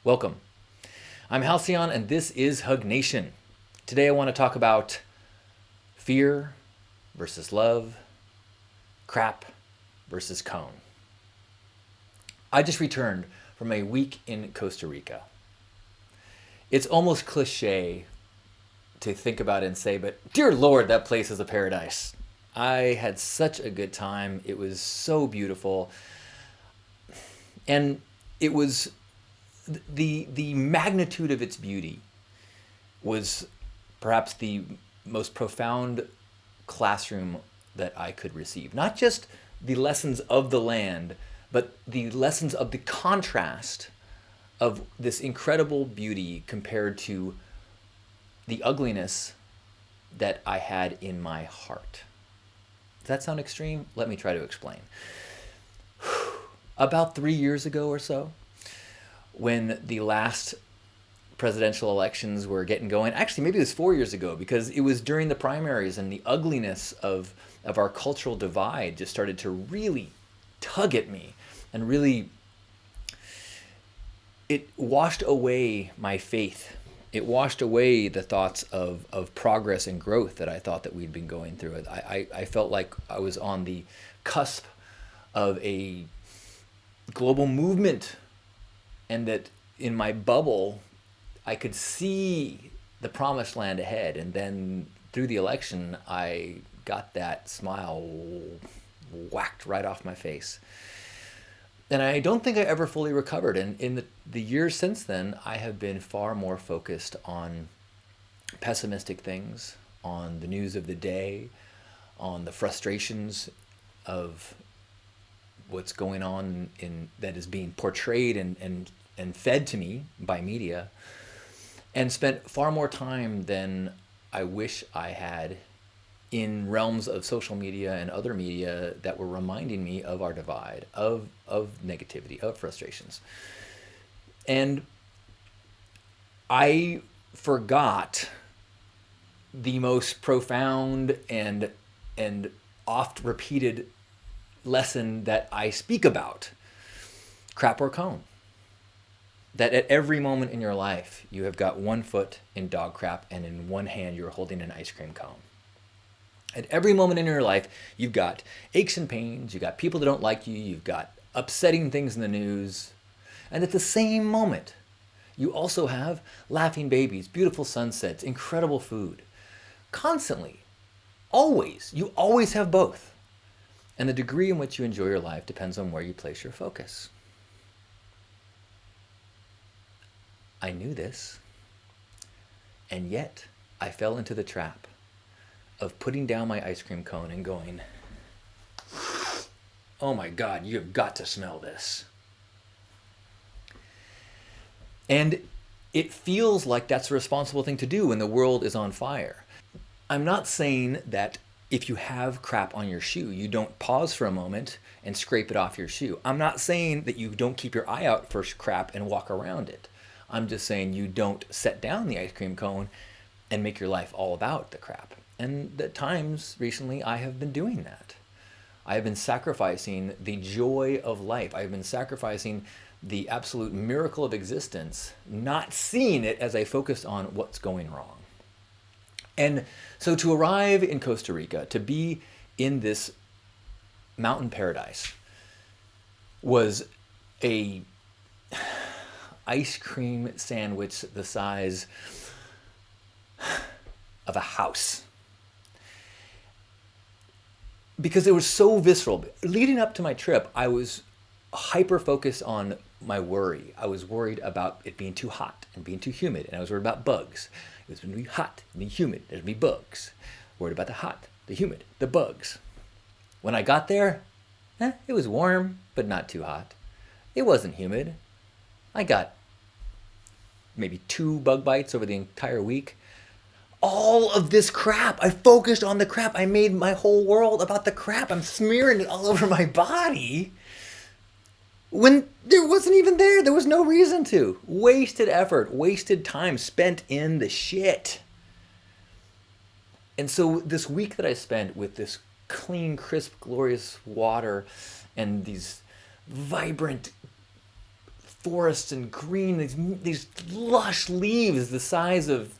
Welcome. I'm Halcyon, and this is Hug Nation. Today, I want to talk about fear versus love, crap versus cone. I just returned from a week in Costa Rica. It's almost cliche to think about it and say, but dear Lord, that place is a paradise. I had such a good time. It was so beautiful. And it was the magnitude of its beauty was perhaps the most profound classroom that I could receive. Not just the lessons of the land, but the lessons of the contrast of this incredible beauty compared to the ugliness that I had in my heart. Does that sound extreme? Let me try to explain. About 3 years ago or so, when the last presidential elections were getting going. Actually, maybe it was 4 years ago because it was during the primaries and the ugliness of our cultural divide just started to really tug at me and really, it washed away my faith. It washed away the thoughts of progress and growth that I thought that we'd been going through. I felt like I was on the cusp of a global movement and that in my bubble, I could see the promised land ahead. And then through the election, I got that smile whacked right off my face. And I don't think I ever fully recovered. And in the years since then, I have been far more focused on pessimistic things, on the news of the day, on the frustrations of what's going on in that is being portrayed and fed to me by media, and spent far more time than I wish I had in realms of social media and other media that were reminding me of our divide, of negativity, of frustrations. And I forgot the most profound and oft repeated lesson that I speak about, crap or cone. That at every moment in your life, you have got one foot in dog crap and in one hand you're holding an ice cream cone. At every moment in your life, you've got aches and pains, you've got people that don't like you, you've got upsetting things in the news. And at the same moment, you also have laughing babies, beautiful sunsets, incredible food. Constantly, always, you always have both. And the degree in which you enjoy your life depends on where you place your focus. I knew this, and yet I fell into the trap of putting down my ice cream cone and going, oh my God, you have got to smell this. And it feels like that's a responsible thing to do when the world is on fire. I'm not saying that if you have crap on your shoe, you don't pause for a moment and scrape it off your shoe. I'm not saying that you don't keep your eye out for crap and walk around it. I'm just saying you don't set down the ice cream cone and make your life all about the crap. And at times recently, I have been doing that. I have been sacrificing the joy of life. I have been sacrificing the absolute miracle of existence, not seeing it as I focused on what's going wrong. And so to arrive in Costa Rica, to be in this mountain paradise, was a ice cream sandwich the size of a house. Because it was so visceral. Leading up to my trip, I was hyper focused on my worry. I was worried about it being too hot and being too humid, and I was worried about bugs. It was going to be hot, and be humid, there's going to be bugs. Worried about the hot, the humid, the bugs. When I got there, it was warm, but not too hot. It wasn't humid. I got maybe 2 bug bites over the entire week. All of this crap, I focused on the crap. I made my whole world about the crap. I'm smearing it all over my body when there wasn't even there. There was no reason to. Wasted effort, wasted time spent in the shit. And so this week that I spent with this clean, crisp, glorious water and these vibrant forests and green, these lush leaves the size of,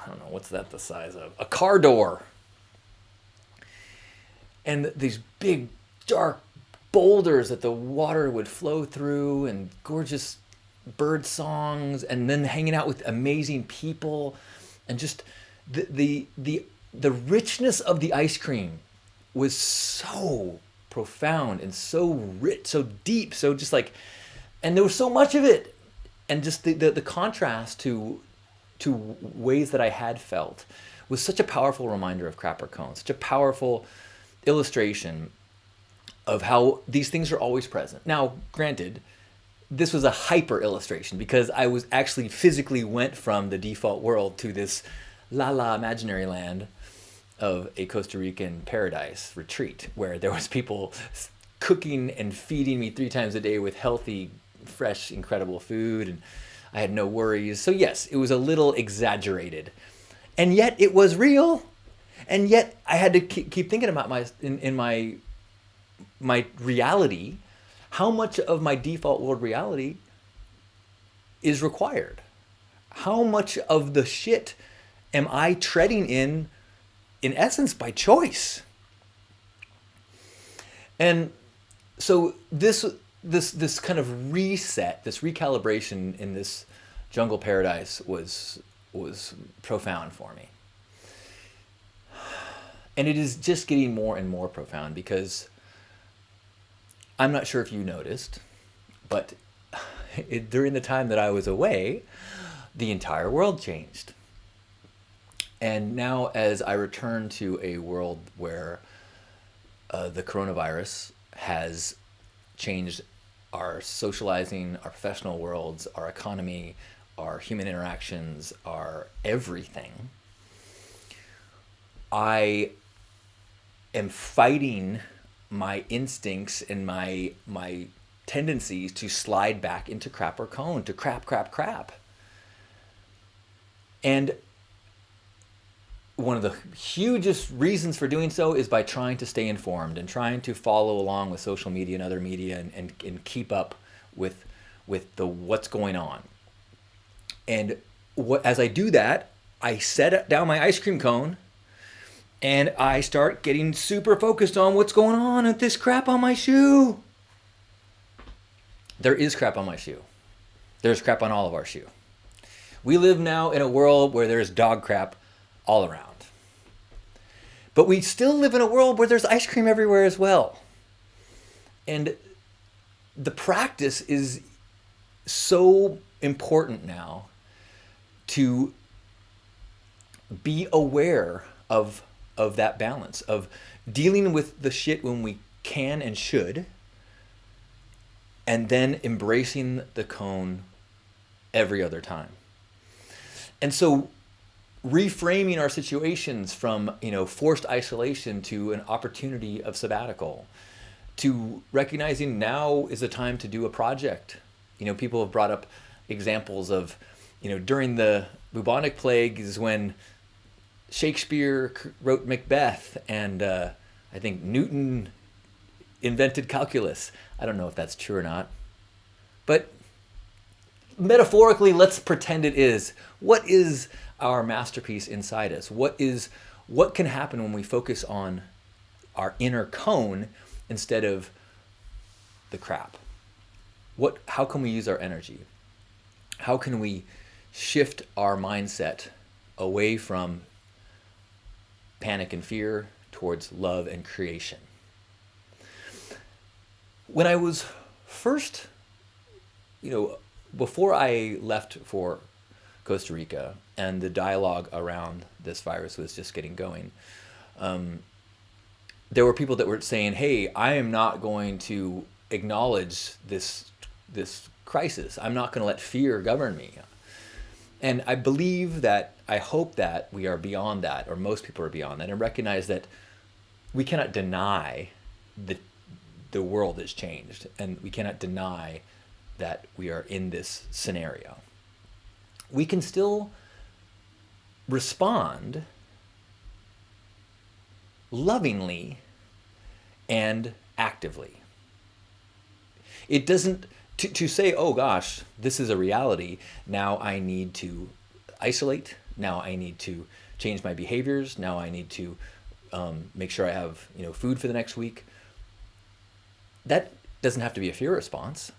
I don't know, what's that the size of? A car door. And these big, dark boulders that the water would flow through, and gorgeous bird songs, and then hanging out with amazing people, and just the richness of the ice cream was so profound and so rich, so deep, so just like, and there was so much of it, and just the contrast to ways that I had felt was such a powerful reminder of crapper cone, such a powerful illustration of how these things are always present. Now, granted, this was a hyper illustration because I was actually physically went from the default world to this la imaginary land of a Costa Rican paradise retreat where there was people cooking and feeding me 3 times a day with healthy, fresh, incredible food, and I had no worries. So yes, it was a little exaggerated, and yet it was real. And yet I had to keep thinking about my reality, how much of my default world reality is required? How much of the shit am I treading in essence, by choice? And so this kind of reset, this recalibration in this jungle paradise was profound for me. And it is just getting more and more profound because I'm not sure if you noticed, but during the time that I was away, the entire world changed. And now as I return to a world where the coronavirus has changed our socializing, our professional worlds, our economy, our human interactions, our everything, I am fighting my instincts and my tendencies to slide back into crap or cone, to crap. And one of the hugest reasons for doing so is by trying to stay informed and trying to follow along with social media and other media and keep up with the what's going on. And as I do that, I set down my ice cream cone and I start getting super focused on what's going on with this crap on my shoe. There is crap on my shoe. There's crap on all of our shoe. We live now in a world where there's dog crap all around. But we still live in a world where there's ice cream everywhere as well. And the practice is so important now to be aware of that balance, of dealing with the shit when we can and should, and then embracing the cone every other time. And so reframing our situations from, forced isolation to an opportunity of sabbatical, to recognizing now is the time to do a project. People have brought up examples of, during the bubonic plague is when Shakespeare wrote Macbeth, and I think Newton invented calculus. I don't know if that's true or not, but metaphorically, let's pretend it is. What is our masterpiece inside us? What can happen when we focus on our inner cone instead of the crap? How can we use our energy? How can we shift our mindset away from panic and fear towards love and creation? When I was first, before I left for Costa Rica and the dialogue around this virus was just getting going, there were people that were saying, hey, I am not going to acknowledge this crisis. I'm not going to let fear govern me. And I hope that we are beyond that, or most people are beyond that, and recognize that we cannot deny that the world has changed, and we cannot deny that we are in this scenario. We can still respond lovingly and actively. It doesn't To say, oh gosh, this is a reality. Now I need to isolate. Now I need to change my behaviors. Now I need to make sure I have food for the next week. That doesn't have to be a fear response.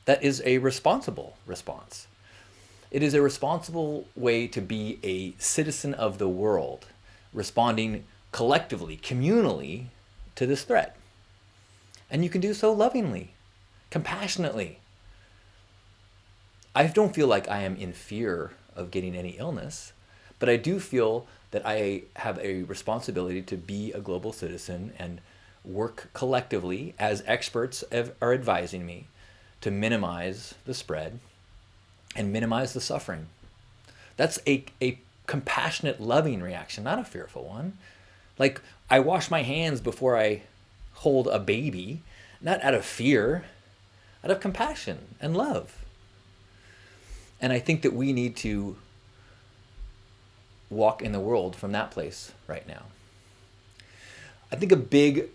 That is a responsible response. It is a responsible way to be a citizen of the world, responding collectively, communally to this threat. And you can do so lovingly, compassionately. I don't feel like I am in fear of getting any illness, but I do feel that I have a responsibility to be a global citizen and work collectively, as experts are advising me, to minimize the spread and minimize the suffering. That's a compassionate, loving reaction, not a fearful one. Like, I wash my hands before I hold a baby, not out of fear, out of compassion and love. And I think that we need to walk in the world from that place right now. I think a big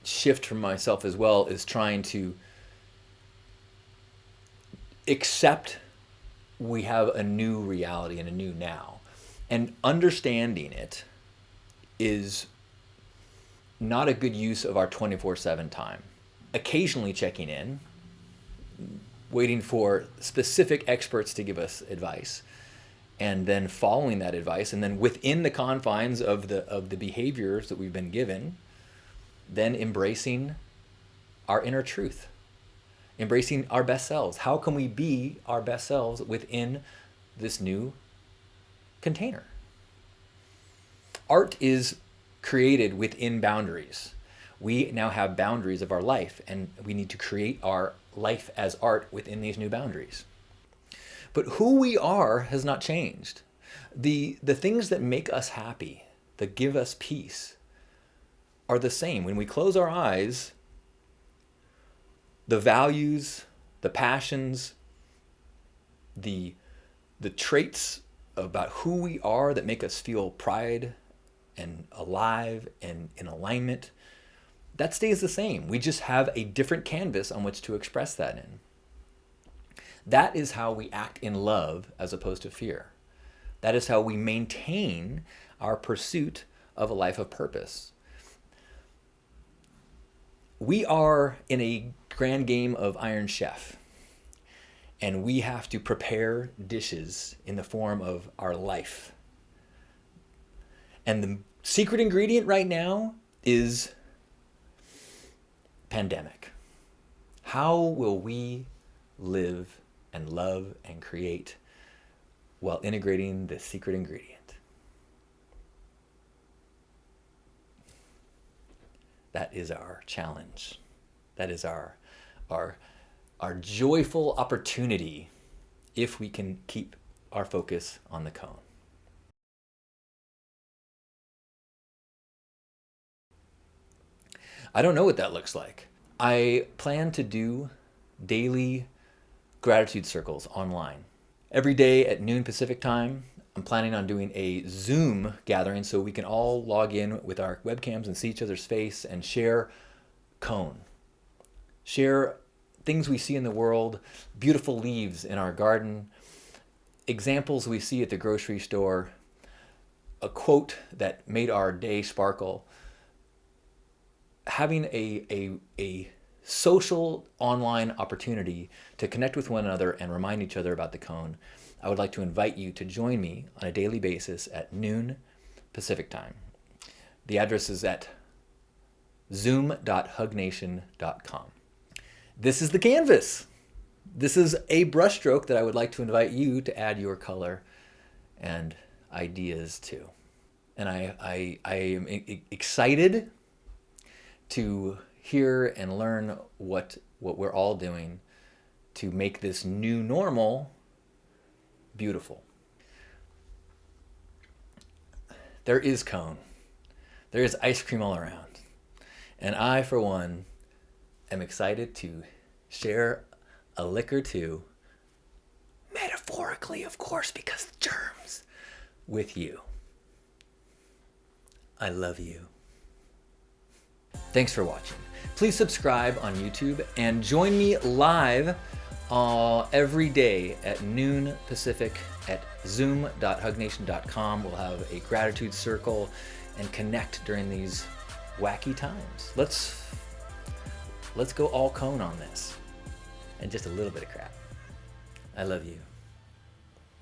shift for myself as well is trying to accept we have a new reality and a new now. And understanding it is not a good use of our 24/7 time. Occasionally checking in, waiting for specific experts to give us advice, and then following that advice, and then within the confines of the behaviors that we've been given, then embracing our inner truth, embracing our best selves. How can we be our best selves within this new container? Art is created within boundaries. We now have boundaries of our life, and we need to create our life as art within these new boundaries. But who we are has not changed. The things that make us happy, that give us peace, are the same. When we close our eyes, the values, the passions, the traits about who we are that make us feel pride and alive and in alignment, that stays the same. We just have a different canvas on which to express that in. That is how we act in love as opposed to fear. That is how we maintain our pursuit of a life of purpose. We are in a grand game of Iron Chef, and we have to prepare dishes in the form of our life. And the secret ingredient right now is pandemic. How will we live and love and create while integrating the secret ingredient? That is our challenge. That is our joyful opportunity if we can keep our focus on the cone. I don't know what that looks like. I plan to do daily gratitude circles online. Every day at noon Pacific time, I'm planning on doing a Zoom gathering so we can all log in with our webcams and see each other's face and share cone. Share things we see in the world, beautiful leaves in our garden, examples we see at the grocery store, a quote that made our day sparkle. Having a social online opportunity to connect with one another and remind each other about the cone, I would like to invite you to join me on a daily basis at noon Pacific time. The address is at zoom.hugnation.com. This is the canvas. This is a brushstroke that I would like to invite you to add your color and ideas to. And I am excited to hear and learn what we're all doing to make this new normal beautiful. There is cone. There is ice cream all around. And I, for one, am excited to share a lick or two, metaphorically, of course, because germs, with you. I love you. Thanks for watching. Please subscribe on YouTube and join me live every day at noon Pacific at zoom.hugnation.com. We'll have a gratitude circle and connect during these wacky times. Let's go all cone on this and just a little bit of crap. I love you.